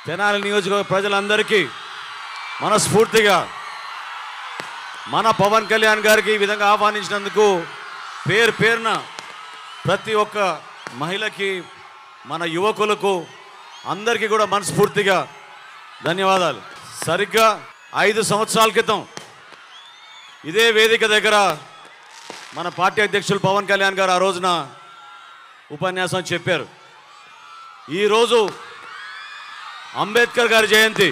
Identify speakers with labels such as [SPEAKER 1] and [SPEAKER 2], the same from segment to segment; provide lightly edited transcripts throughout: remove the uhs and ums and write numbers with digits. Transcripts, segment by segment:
[SPEAKER 1] తెనాలి నియోజకవర్గ ప్రజలందరికీ మనస్ఫూర్తిగా మన పవన్ కళ్యాణ్ గారికి ఈ విధంగా ఆహ్వానించినందుకు పేరు పేరున ప్రతి ఒక్క మహిళకి మన యువకులకు అందరికీ కూడా మనస్ఫూర్తిగా ధన్యవాదాలు. సరిగ్గా 5 సంవత్సరాల క్రితం ఇదే వేదిక దగ్గర మన పార్టీ అధ్యక్షులు పవన్ కళ్యాణ్ గారు ఆ రోజున ఉపన్యాసం చెప్పారు. ఈరోజు అంబేద్కర్ గారి జయంతి.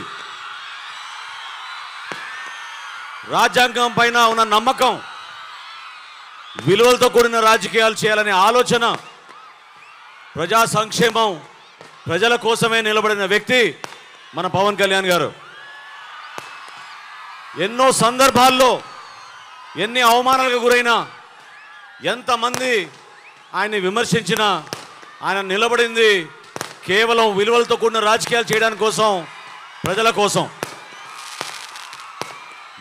[SPEAKER 1] రాజ్యాంగం పైన ఉన్న నమ్మకం, విలువలతో కూడిన రాజకీయాలు చేయాలనే ఆలోచన, ప్రజా సంక్షేమం, ప్రజల కోసమే నిలబడిన వ్యక్తి మన పవన్ కళ్యాణ్ గారు. ఎన్నో సందర్భాల్లో ఎన్ని అవమానాలకు గురైనా, ఎంతమంది ఆయన్ని విమర్శించినా ఆయన నిలబడింది కేవలం విలువలతో కూడిన రాజకీయాలు చేయడానికి కోసం, ప్రజల కోసం,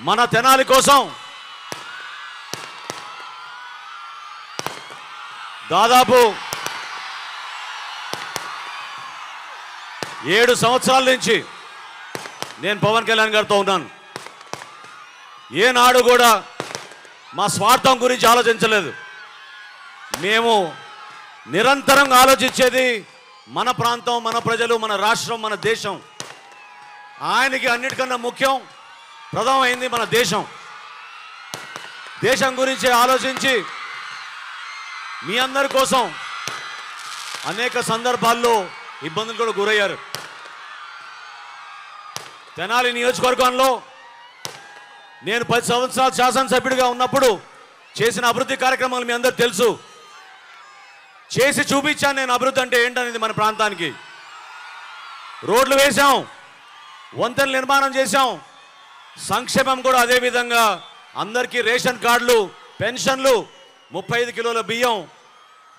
[SPEAKER 1] మన తెనాలి కోసం. దాదాపు 7 సంవత్సరాల నుంచి నేను పవన్ కళ్యాణ్ గారితో ఉన్నాను. ఏనాడు కూడా మా స్వార్థం గురించి ఆలోచించలేదు. మేము నిరంతరం ఆలోచించేది మన ప్రాంతం, మన ప్రజలు, మన రాష్ట్రం, మన దేశం. ఆయనకి అన్నిటికన్నా ముఖ్యం, ప్రథమమైంది మన దేశం. దేశం గురించి ఆలోచించి మీ అందరి కోసం అనేక సందర్భాల్లో ఇబ్బందులు కూడా గురయ్యారు. తెనాలి నియోజకవర్గంలో నేను 10 సంవత్సరాలు శాసనసభ్యుడిగా ఉన్నప్పుడు చేసిన అభివృద్ధి కార్యక్రమాలు మీ అందరూ తెలుసు. చేసి చూపించాను నేను అభివృద్ధి అంటే ఏంటనేది. మన ప్రాంతానికి రోడ్లు వేశాం, వంతెనలు నిర్మాణం చేశాం, సంక్షేమం కూడా అదేవిధంగా అందరికీ రేషన్ కార్డులు, పెన్షన్లు, 35 కిలోల బియ్యం,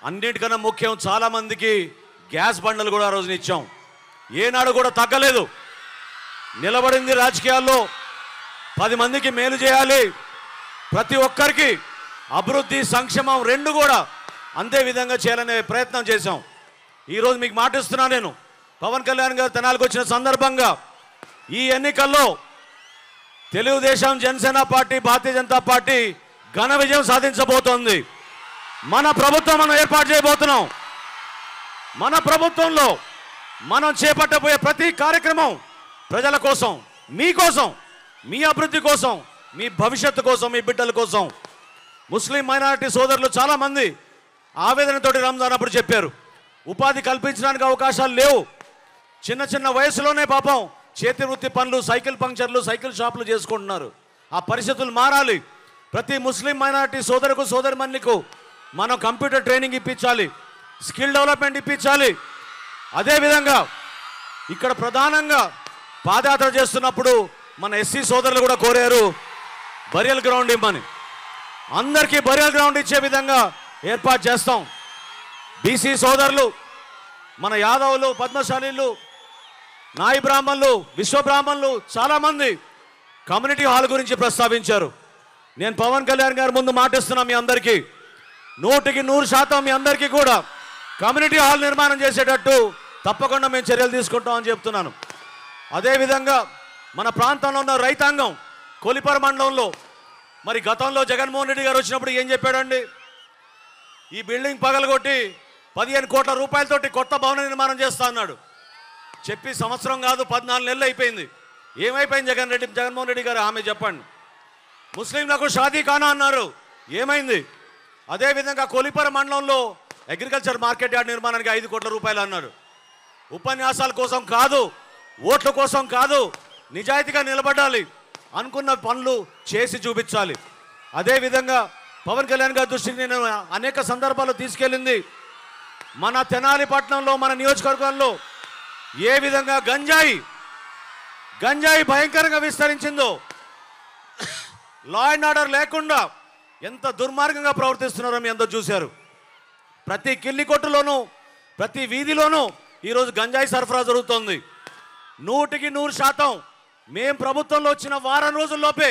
[SPEAKER 1] అన్నిటికన్నా ముఖ్యం చాలామందికి గ్యాస్ బండలు కూడా ఆ రోజున ఇచ్చాం. ఏనాడు కూడా తగ్గలేదు. నిలబడింది రాజకీయాల్లో 10 మందికి మేలు చేయాలి, ప్రతి ఒక్కరికి అభివృద్ధి, సంక్షేమం రెండు కూడా అంతే విధంగా చేయాలనే ప్రయత్నం చేశాం. ఈరోజు మీకు మాటిస్తున్నా, నేను పవన్ కళ్యాణ్ గారు తెనాలికి వచ్చిన సందర్భంగా ఈ ఎన్నికల్లో తెలుగుదేశం, జనసేన పార్టీ, భారతీయ జనతా పార్టీ ఘన విజయం సాధించబోతోంది. మన ప్రభుత్వం మనం ఏర్పాటు చేయబోతున్నాం. మన ప్రభుత్వంలో మనం చేపట్టబోయే ప్రతి కార్యక్రమం ప్రజల కోసం, మీకోసం, మీ అభివృద్ధి కోసం, మీ భవిష్యత్తు కోసం, మీ బిడ్డల కోసం. ముస్లిం మైనారిటీ సోదరులు చాలామంది ఆవేదనతోటి రంజాన్ అప్పుడు చెప్పారు, ఉపాధి కల్పించడానికి అవకాశాలు లేవు. చిన్న చిన్న వయసులోనే పాపం చేతి వృత్తి పనులు, సైకిల్ పంక్చర్లు, సైకిల్ షాపులు చేసుకుంటున్నారు. ఆ పరిస్థితులు మారాలి. ప్రతి ముస్లిం మైనారిటీ సోదరుకు, సోదరిమణులకు మనం కంప్యూటర్ ట్రైనింగ్ ఇప్పించాలి, స్కిల్ డెవలప్మెంట్ ఇప్పించాలి. అదేవిధంగా ఇక్కడ ప్రధానంగా పాదయాత్ర చేస్తున్నప్పుడు మన ఎస్సీ సోదరులు కూడా కోరారు బరియల్ గ్రౌండ్ ఇవ్వమని. అందరికీ బరియల్ గ్రౌండ్ ఇచ్చే విధంగా ఏర్పాటు చేస్తాం. బీసీ సోదరులు, మన యాదవులు, పద్మశాలీలు, నాయి బ్రాహ్మణులు, విశ్వ బ్రాహ్మణులు చాలామంది కమ్యూనిటీ హాల్ గురించి ప్రస్తావించారు. నేను పవన్ కళ్యాణ్ గారి ముందు మాటిస్తున్నా, మీ అందరికీ 100% మీ అందరికీ కూడా కమ్యూనిటీ హాల్ నిర్మాణం చేసేటట్టు తప్పకుండా మేము చర్యలు తీసుకుంటామని చెప్తున్నాను. అదేవిధంగా మన ప్రాంతంలో ఉన్న రైతాంగం, కొలిపర మండలంలో మరి గతంలో జగన్మోహన్ రెడ్డి గారు వచ్చినప్పుడు ఏం చెప్పాడండి? ఈ బిల్డింగ్ పగలగొట్టి 15 కోట్ల రూపాయలతోటి కొత్త భవన నిర్మాణం చేస్తా అన్నాడు. చెప్పి సంవత్సరం కాదు 14 నెలలు అయిపోయింది. ఏమైపోయింది జగన్మోహన్ రెడ్డి గారు? ఆమె చెప్పండి. ముస్లింలకు షాదీ ఖానా అన్నారు, ఏమైంది? అదేవిధంగా కొలిపర మండలంలో అగ్రికల్చర్ మార్కెట్ యార్డ్ నిర్మాణానికి 5 కోట్ల రూపాయలు అన్నారు. ఉపన్యాసాల కోసం కాదు, ఓట్ల కోసం కాదు, నిజాయితీగా నిలబడాలి, అనుకున్న పనులు చేసి చూపించాలి. అదేవిధంగా పవన్ కళ్యాణ్ గారి దృష్టికి నేను అనేక సందర్భాల్లో తీసుకెళ్ళింది, మన తెనాలి పట్టణంలో, మన నియోజకవర్గంలో ఏ విధంగా గంజాయి భయంకరంగా విస్తరించిందో, లా అండ్ ఆర్డర్ లేకుండా ఎంత దుర్మార్గంగా ప్రవర్తిస్తున్నారో మీ అందరూ చూశారు. ప్రతి కిల్లి కొట్టులోనూ, ప్రతి వీధిలోనూ ఈరోజు గంజాయి సరఫరా జరుగుతోంది. 100% మేం ప్రభుత్వంలో వచ్చిన వారం రోజుల్లోపే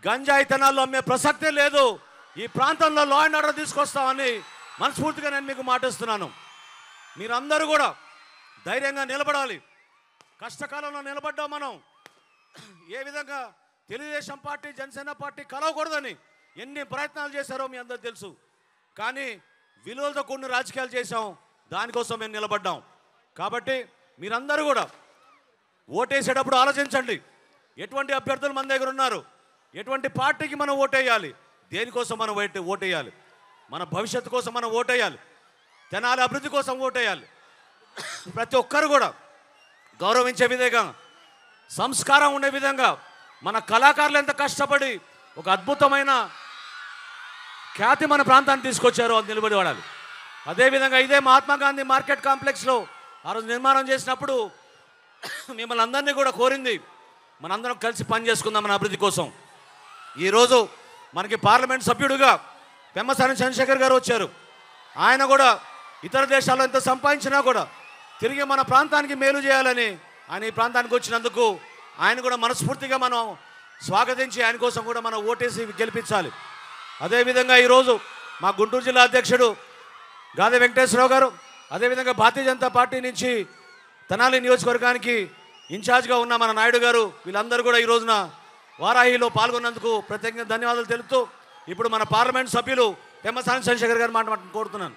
[SPEAKER 1] గంజాయి తెనాల్లో అమ్మే ప్రసక్తే లేదు. ఈ ప్రాంతంలో లా అండ్ ఆర్డర్ తీసుకొస్తామని మనస్ఫూర్తిగా నేను మీకు మాటిస్తున్నాను. మీరందరూ కూడా ధైర్యంగా నిలబడాలి. కష్టకాలంలో నిలబడ్డాం మనం. ఏ విధంగా తెలుగుదేశం పార్టీ జనసేన పార్టీ కలవకూడదని ఎన్ని ప్రయత్నాలు చేశారో మీ అందరూ తెలుసు. కానీ విలువలతో కూడిన రాజకీయాలు చేశాం, దానికోసం మేము నిలబడ్డాం. కాబట్టి మీరందరూ కూడా ఓటేసేటప్పుడు ఆలోచించండి, ఎటువంటి అభ్యర్థులు మన దగ్గర ఉన్నారు, ఎటువంటి పార్టీకి మనం ఓటేయాలి, దేనికోసం మనం ఓటేయాలి, మన భవిష్యత్తు కోసం మనం ఓటేయాలి, తెనాలి అభివృద్ధి కోసం ఓటేయాలి. ప్రతి ఒక్కరు కూడా గౌరవించే విధంగా, సంస్కారం ఉండే విధంగా మన కళాకారులు ఎంత కష్టపడి ఒక అద్భుతమైన ఖ్యాతి మన ప్రాంతాన్ని తీసుకొచ్చారో అది నిలబడి వాడాలి. అదేవిధంగా ఇదే మహాత్మా గాంధీ మార్కెట్ కాంప్లెక్స్లో ఆ రోజు నిర్మాణం చేసినప్పుడు మిమ్మల్ని అందరినీ కూడా కోరింది, మనందరం కలిసి పనిచేసుకుందాం మన అభివృద్ధి కోసం. ఈరోజు మనకి పార్లమెంట్ సభ్యుడిగా పెమ్మసాని చంద్రశేఖర్ గారు వచ్చారు. ఆయన కూడా ఇతర దేశాల్లో ఎంత సంపాదించినా కూడా తిరిగి మన ప్రాంతానికి మేలు చేయాలని ఆయన ఈ ప్రాంతానికి వచ్చినందుకు ఆయన కూడా మనస్ఫూర్తిగా మనం స్వాగతించి ఆయన కోసం కూడా మనం ఓటేసి గెలిపించాలి. అదేవిధంగా ఈరోజు మా గుంటూరు జిల్లా అధ్యక్షుడు గాదె వెంకటేశ్వరరావు గారు, అదేవిధంగా భారతీయ జనతా పార్టీ నుంచి తెనాలి నియోజకవర్గానికి ఇన్ఛార్జ్గా ఉన్న మన నాయుడు గారు, వీళ్ళందరూ కూడా ఈ రోజున వారాహిలో పాల్గొన్నందుకు ప్రత్యేకంగా ధన్యవాదాలు తెలుపుతూ ఇప్పుడు మన పార్లమెంట్ సభ్యులు పెమ్మసాని చంద్రశేఖర్ గారు మాట కోరుతున్నాను.